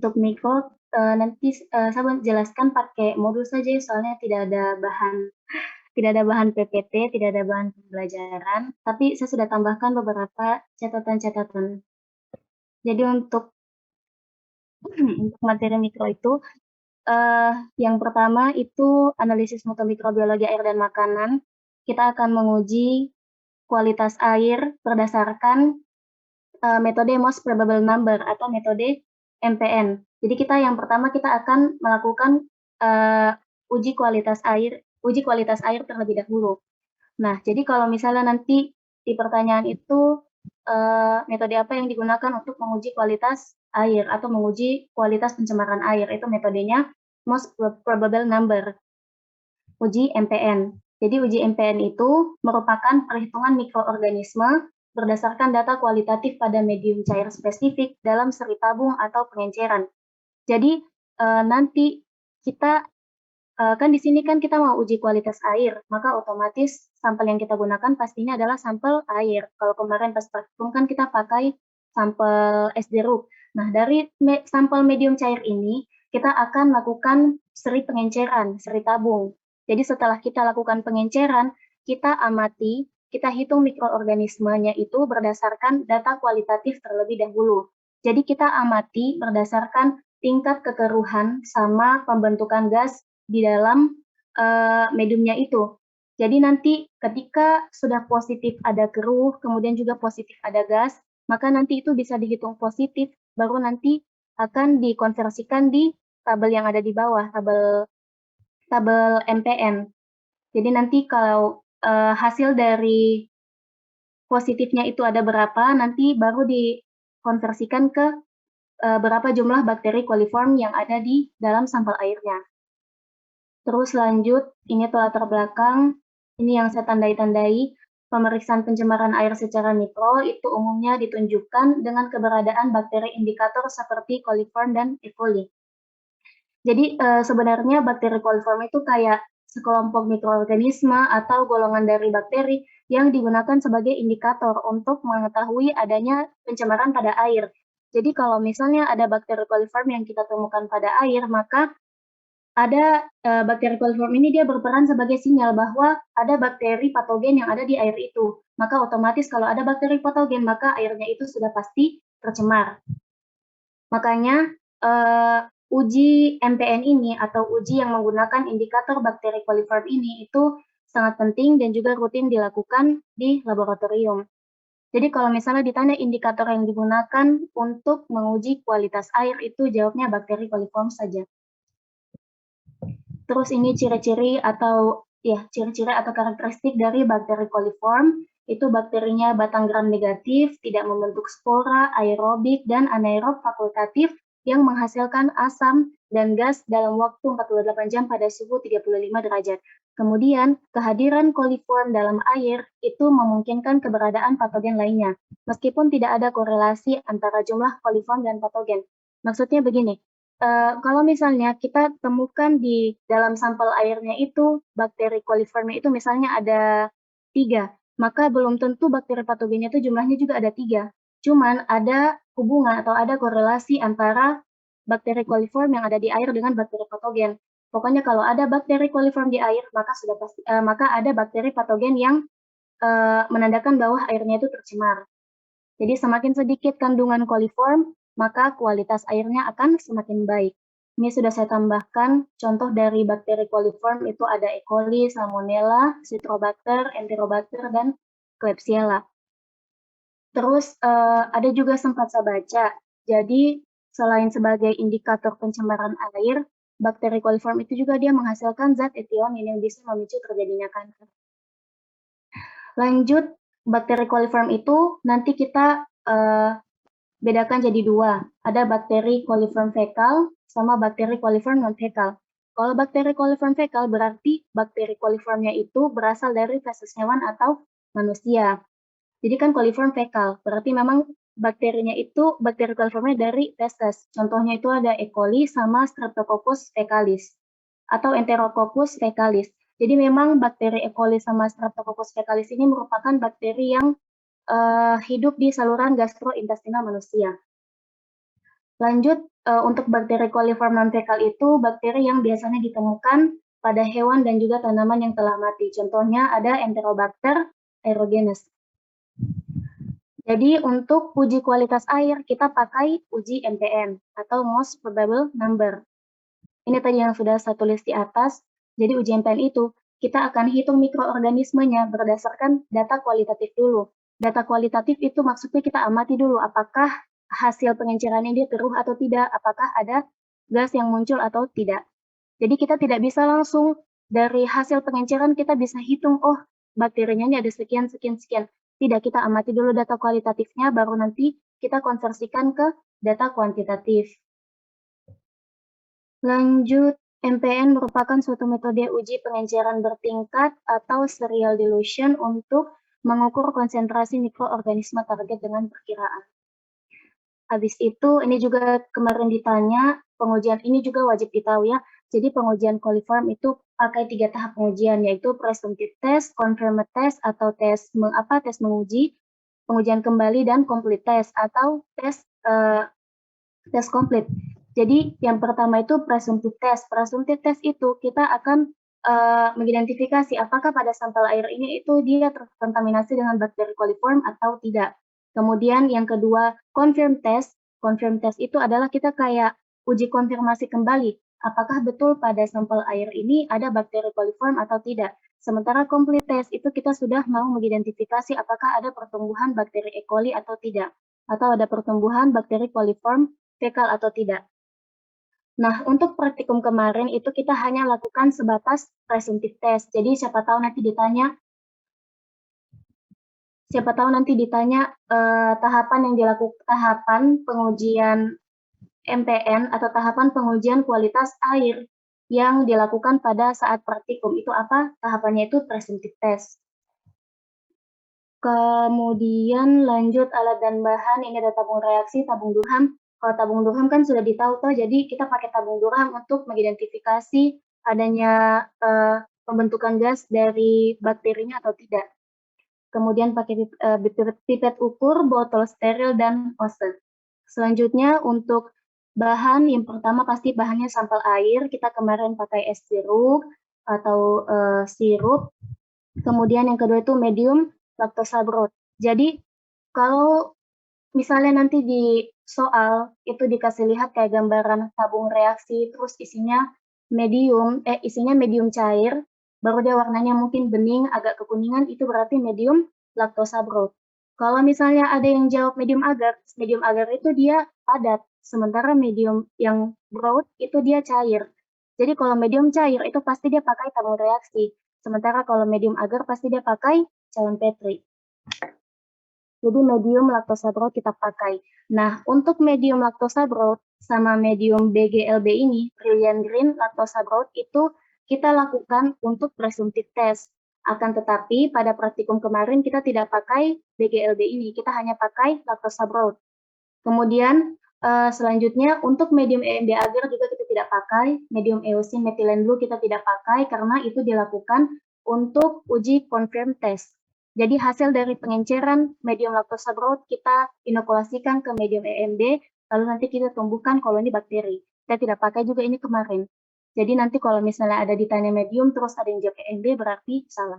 Untuk mikro, nanti, saya jelaskan pakai modul saja ya, soalnya tidak ada bahan PPT, tidak ada bahan pembelajaran, tapi saya sudah tambahkan beberapa catatan-catatan. Jadi untuk untuk materi mikro itu, yang pertama itu analisis mutu mikrobiologi air dan makanan. Kita akan menguji kualitas air berdasarkan metode most probable number atau metode MPN. Jadi yang pertama kita akan melakukan uji kualitas air terlebih dahulu. Nah, jadi kalau misalnya nanti di pertanyaan itu metode apa yang digunakan untuk menguji kualitas air atau menguji kualitas pencemaran air, itu metodenya most probable number, uji MPN. Jadi uji MPN itu merupakan perhitungan mikroorganisme berdasarkan data kualitatif pada medium cair spesifik dalam seri tabung atau pengenceran. Jadi nanti kita kan di sini kan kita mau uji kualitas air, maka otomatis sampel yang kita gunakan pastinya adalah sampel air. Kalau kemarin pas praktikum kan kita pakai sampel es jeruk. Nah, dari sampel medium cair ini, kita akan lakukan seri pengenceran, seri tabung. Jadi setelah kita lakukan pengenceran, kita amati, kita hitung mikroorganismenya itu berdasarkan data kualitatif terlebih dahulu. Jadi kita amati berdasarkan tingkat kekeruhan sama pembentukan gas di dalam mediumnya itu. Jadi nanti ketika sudah positif ada keruh, kemudian juga positif ada gas, maka nanti itu bisa dihitung positif, baru nanti akan dikonversikan di tabel yang ada di bawah, tabel MPN. Jadi nanti kalau hasil dari positifnya itu ada berapa, nanti baru dikonversikan ke berapa jumlah bakteri coliform yang ada di dalam sampel airnya. Terus lanjut, ini tuh latar belakang, ini yang saya tandai-tandai, pemeriksaan pencemaran air secara mikro itu umumnya ditunjukkan dengan keberadaan bakteri indikator seperti coliform dan E. coli. Jadi sebenarnya bakteri coliform itu kayak sekelompok mikroorganisme atau golongan dari bakteri yang digunakan sebagai indikator untuk mengetahui adanya pencemaran pada air. Jadi kalau misalnya ada bakteri coliform yang kita temukan pada air, maka ada bakteri coliform ini dia berperan sebagai sinyal bahwa ada bakteri patogen yang ada di air itu. Maka otomatis kalau ada bakteri patogen, maka airnya itu sudah pasti tercemar. Makanya uji MPN ini atau uji yang menggunakan indikator bakteri coliform ini itu sangat penting dan juga rutin dilakukan di laboratorium. Jadi kalau misalnya ditanya indikator yang digunakan untuk menguji kualitas air itu jawabnya bakteri coliform saja. Terus ini ciri-ciri atau karakteristik dari bakteri coliform, itu bakterinya batang gram negatif, tidak membentuk spora, aerobik, dan anaerob fakultatif yang menghasilkan asam dan gas dalam waktu 48 jam pada suhu 35 derajat. Kemudian, kehadiran coliform dalam air itu memungkinkan keberadaan patogen lainnya, meskipun tidak ada korelasi antara jumlah coliform dan patogen. Maksudnya begini, kalau misalnya kita temukan di dalam sampel airnya itu bakteri coliformnya itu misalnya ada 3, maka belum tentu bakteri patogennya itu jumlahnya juga ada 3. Cuman ada hubungan atau ada korelasi antara bakteri coliform yang ada di air dengan bakteri patogen. Pokoknya kalau ada bakteri coliform di air, maka ada bakteri patogen yang menandakan bahwa airnya itu tercemar. Jadi semakin sedikit kandungan coliform, maka kualitas airnya akan semakin baik. Ini sudah saya tambahkan contoh dari bakteri coliform itu ada E. coli, Salmonella, Citrobacter, Enterobacter, dan Klebsiella. Terus ada juga sempat saya baca, jadi selain sebagai indikator pencemaran air, bakteri coliform itu juga dia menghasilkan zat etionin yang bisa memicu terjadinya kanker. Lanjut, bakteri coliform itu nanti kita bedakan jadi 2. Ada bakteri coliform fekal sama bakteri coliform non-fekal. Kalau bakteri coliform fekal berarti bakteri coliformnya itu berasal dari feses hewan atau manusia. Jadi kan coliform fekal, berarti memang bakterinya itu bakteri coliformnya dari feses. Contohnya itu ada E. coli sama Streptococcus fecalis atau Enterococcus fecalis. Jadi memang bakteri E. coli sama Streptococcus fecalis ini merupakan bakteri yang hidup di saluran gastrointestinal manusia. Lanjut, untuk bakteri coliform non-fekal itu bakteri yang biasanya ditemukan pada hewan dan juga tanaman yang telah mati. Contohnya ada Enterobacter aerogenes. Jadi untuk uji kualitas air, kita pakai uji MPN atau Most Probable Number. Ini tadi yang sudah saya tulis di atas. Jadi uji MPN itu, kita akan hitung mikroorganismenya berdasarkan data kualitatif dulu. Data kualitatif itu maksudnya kita amati dulu apakah hasil pengenceran ini keruh atau tidak, apakah ada gas yang muncul atau tidak. Jadi kita tidak bisa langsung dari hasil pengenceran kita bisa hitung, oh bakterinya ini ada sekian, sekian, sekian. Tidak, kita amati dulu data kualitatifnya, baru nanti kita konversikan ke data kuantitatif. Lanjut, MPN merupakan suatu metode uji pengenceran bertingkat atau serial dilution untuk mengukur konsentrasi mikroorganisme target dengan perkiraan. Habis itu, ini juga kemarin ditanya, pengujian ini juga wajib ditahu ya. Jadi pengujian coliform itu pakai 3 tahap pengujian, yaitu presumptive test, confirmed test, atau tes menguji, pengujian kembali, dan complete test, atau tes komplit. Jadi yang pertama itu presumptive test. Presumptive test itu kita akan mengidentifikasi apakah pada sampel air ini itu dia terkontaminasi dengan bakteri coliform atau tidak. Kemudian yang kedua, confirm test. Confirm test itu adalah kita kayak uji konfirmasi kembali, apakah betul pada sampel air ini ada bakteri coliform atau tidak. Sementara complete test itu kita sudah mau mengidentifikasi apakah ada pertumbuhan bakteri E. coli atau tidak, atau ada pertumbuhan bakteri coliform fekal atau tidak. Nah, untuk praktikum kemarin itu kita hanya lakukan sebatas presumptive test. Jadi siapa tahu nanti ditanya tahapan pengujian MPN atau tahapan pengujian kualitas air yang dilakukan pada saat praktikum. Itu apa? Tahapannya itu presumptive test. Kemudian lanjut alat dan bahan, ini ada tabung reaksi, tabung Durham. Kalau tabung Durham kan sudah ditahu toh, jadi kita pakai tabung Durham untuk mengidentifikasi adanya pembentukan gas dari bakterinya atau tidak. Kemudian pakai pipet ukur, botol steril, dan hose. Selanjutnya untuk bahan, yang pertama pasti bahannya sampel air. Kita kemarin pakai es sirup atau sirup. Kemudian yang kedua itu medium lactosa broth. Jadi kalau misalnya nanti di soal itu dikasih lihat kayak gambaran tabung reaksi, terus isinya medium cair, baru dia warnanya mungkin bening, agak kekuningan, itu berarti medium lactosa broth. Kalau misalnya ada yang jawab medium agar itu dia padat, sementara medium yang broth itu dia cair. Jadi kalau medium cair itu pasti dia pakai tabung reaksi, sementara kalau medium agar pasti dia pakai cairan Petri. Jadi medium lactosa broth kita pakai. Nah, untuk medium lactosa broth sama medium BGLB ini, Brilliant Green lactosa broth itu kita lakukan untuk presumptive test. Akan tetapi pada praktikum kemarin kita tidak pakai BGLB ini, kita hanya pakai lactosa broth. Kemudian selanjutnya untuk medium EMB agar juga kita tidak pakai, medium eosin methylene blue kita tidak pakai karena itu dilakukan untuk uji confirm test. Jadi hasil dari pengenceran medium lactosa broth kita inokulasikan ke medium EMB, lalu nanti kita tumbuhkan koloni bakteri. Kita tidak pakai juga ini kemarin. Jadi nanti kalau misalnya ada ditanya medium terus ada yang jawab EMB berarti salah.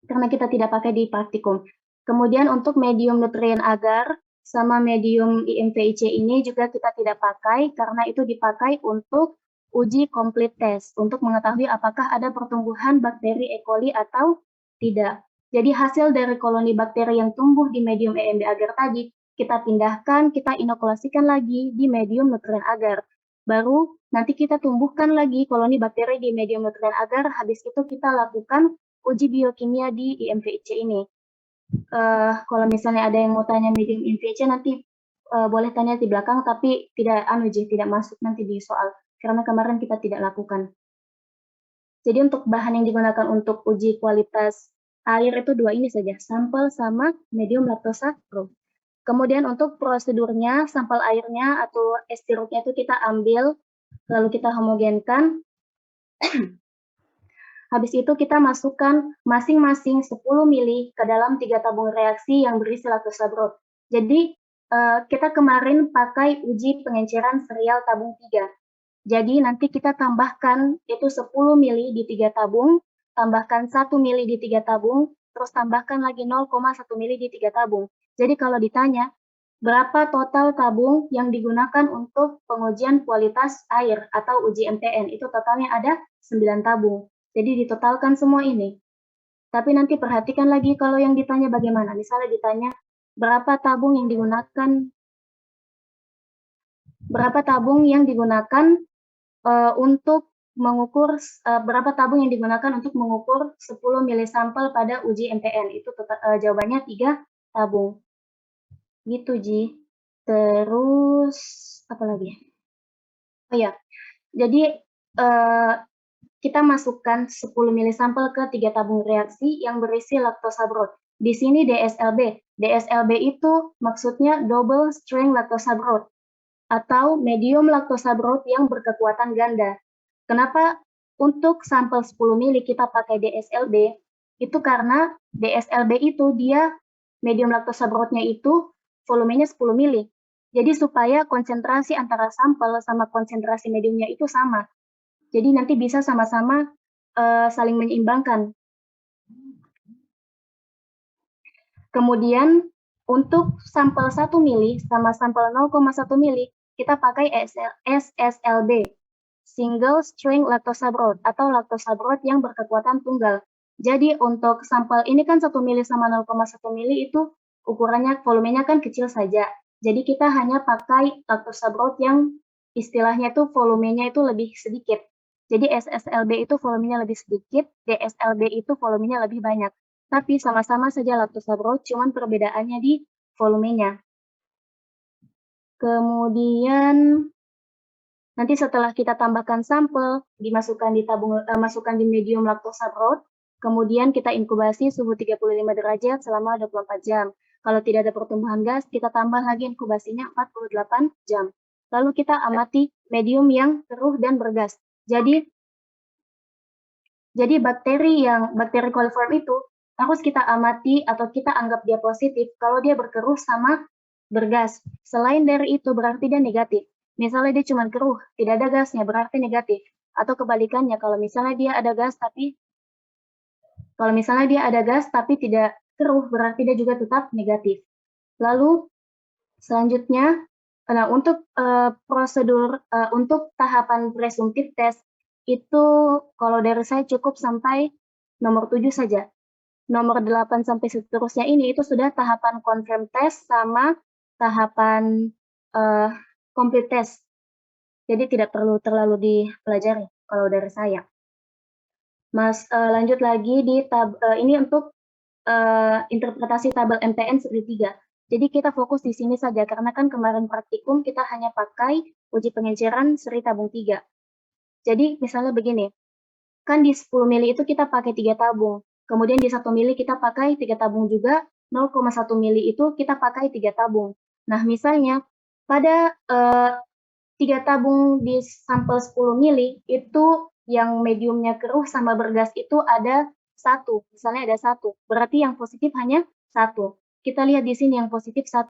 Karena kita tidak pakai di praktikum. Kemudian untuk medium nutrien agar sama medium IMVIC ini juga kita tidak pakai karena itu dipakai untuk uji complete test untuk mengetahui apakah ada pertumbuhan bakteri E. coli atau tidak. Jadi hasil dari koloni bakteri yang tumbuh di medium EMB agar tadi kita pindahkan, kita inokulasikan lagi di medium nutrien agar. Baru nanti kita tumbuhkan lagi koloni bakteri di medium nutrien agar, habis itu kita lakukan uji biokimia di IMVIC ini. Kalau misalnya ada yang mau tanya medium IMVIC nanti boleh tanya di belakang, tapi tidak masuk nanti di soal karena kemarin kita tidak lakukan. Jadi untuk bahan yang digunakan untuk uji kualitas air itu dua ini saja, sampel sama medium lactosa broth. Kemudian untuk prosedurnya, sampel airnya atau es sirupnya itu kita ambil, lalu kita homogenkan. Habis itu kita masukkan masing-masing 10 ml ke dalam 3 tabung reaksi yang berisi lactosa broth. Jadi kita kemarin pakai uji pengenceran serial tabung 3. Jadi nanti kita tambahkan itu 10 mili di 3 tabung, tambahkan 1 mili di 3 tabung, terus tambahkan lagi 0,1 mili di 3 tabung. Jadi kalau ditanya, berapa total tabung yang digunakan untuk pengujian kualitas air atau uji MTN? Itu totalnya ada 9 tabung. Jadi ditotalkan semua ini. Tapi nanti perhatikan lagi kalau yang ditanya bagaimana. Misalnya ditanya, berapa tabung yang digunakan untuk mengukur berapa tabung yang digunakan untuk mengukur 10 mili sampel pada uji MTN. Itu jawabannya 3 tabung. Gitu, Ji. Terus apa lagi? Oh ya, jadi kita masukkan 10 mili sampel ke 3 tabung reaksi yang berisi laktosa broth. Di sini DSLB. DSLB itu maksudnya double strength laktosa broth atau medium laktosa broth yang berkekuatan ganda. Kenapa untuk sampel 10 mili kita pakai DSLB? Itu karena DSLB itu dia medium laktosa broth-nya itu volumenya 10 mili. Jadi supaya konsentrasi antara sampel sama konsentrasi mediumnya itu sama. Jadi nanti bisa sama-sama saling menyeimbangkan. Kemudian untuk sampel 1 mili sama sampel 0,1 mili, kita pakai SSLB, Single Strength Lactosa Broth, atau laktosa broth yang berkekuatan tunggal. Jadi untuk sampel ini kan 1 mili sama 0,1 mili itu ukurannya, volumenya kan kecil saja. Jadi kita hanya pakai laktosa broth yang istilahnya tuh volumenya itu lebih sedikit. Jadi SSLB itu volumenya lebih sedikit, DSLB itu volumenya lebih banyak. Tapi sama-sama saja laktosa broth, cuman perbedaannya di volumenya. Kemudian nanti setelah kita tambahkan sampel, masukkan di medium laktosa broth, kemudian kita inkubasi suhu 35 derajat selama 24 jam. Kalau tidak ada pertumbuhan gas, kita tambah lagi inkubasinya 48 jam. Lalu kita amati medium yang keruh dan bergas. Jadi bakteri coliform itu harus kita amati atau kita anggap dia positif kalau dia berkeruh sama bergas. Selain dari itu berarti dia negatif. Misalnya dia cuma keruh, tidak ada gasnya, berarti negatif. Atau kebalikannya, kalau misalnya dia ada gas tapi tidak keruh, berarti dia juga tetap negatif. Lalu selanjutnya, untuk prosedur untuk tahapan presumptif tes itu kalau dari saya cukup sampai nomor 7 saja. Nomor 8 sampai seterusnya ini itu sudah tahapan confirm test sama tahapan complete test. Jadi tidak perlu terlalu dipelajari kalau dari saya. Lanjut lagi ini untuk interpretasi tabel MTN seri 3. Jadi kita fokus di sini saja karena kan kemarin praktikum kita hanya pakai uji pengenceran seri tabung 3. Jadi misalnya begini, kan di 10 mili itu kita pakai 3 tabung. Kemudian di 1 mili kita pakai 3 tabung juga, 0,1 mili itu kita pakai 3 tabung. Nah, misalnya pada 3 tabung di sampel 10 mili itu yang mediumnya keruh sama bergas itu ada 1, misalnya ada 1. Berarti yang positif hanya 1. Kita lihat di sini yang positif 1.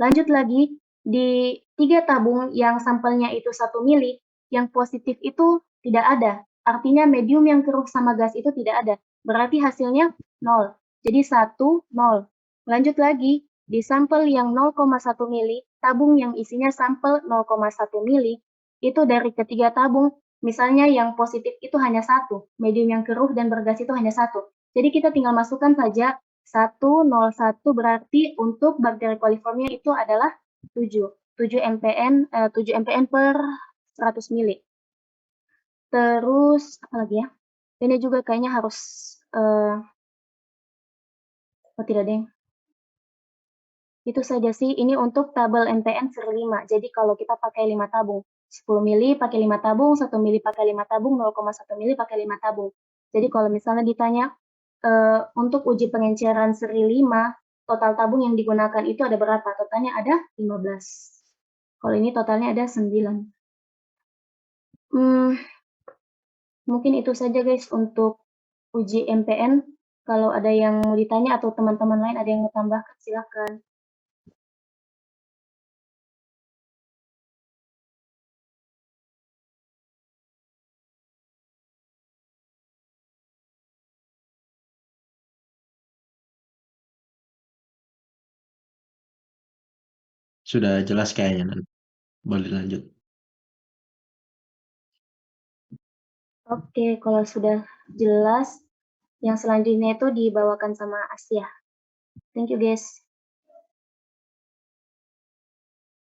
Lanjut lagi, di 3 tabung yang sampelnya itu 1 mili, yang positif itu tidak ada. Artinya medium yang keruh sama gas itu tidak ada. Berarti hasilnya 0. Jadi 1, 0. Lanjut lagi, di sampel yang 0,1 mili, tabung yang isinya sampel 0,1 mili, itu dari ketiga tabung, misalnya yang positif itu hanya 1, medium yang keruh dan bergas itu hanya 1. Jadi kita tinggal masukkan saja 101 berarti untuk bakteri coliformnya itu adalah 7 MPN per 100 mili. Terus apa lagi ya? Ini juga kayaknya harus oh tidak deng. Itu saja sih, ini untuk tabel MPN seri 5. Jadi kalau kita pakai 5 tabung, 10 mili pakai 5 tabung, 1 mili pakai 5 tabung, 0,1 mili pakai 5 tabung. Jadi kalau misalnya ditanya untuk uji pengenceran seri 5, total tabung yang digunakan itu ada berapa? Totalnya ada 15. Kalau ini totalnya ada 9. Mungkin itu saja guys untuk uji MPN. Kalau ada yang mau ditanya atau teman-teman lain ada yang mau tambahkan, silakan. Sudah jelas kayaknya, Nan. Boleh lanjut. Oke, kalau sudah jelas, yang selanjutnya itu dibawakan sama Asia. Thank you, guys.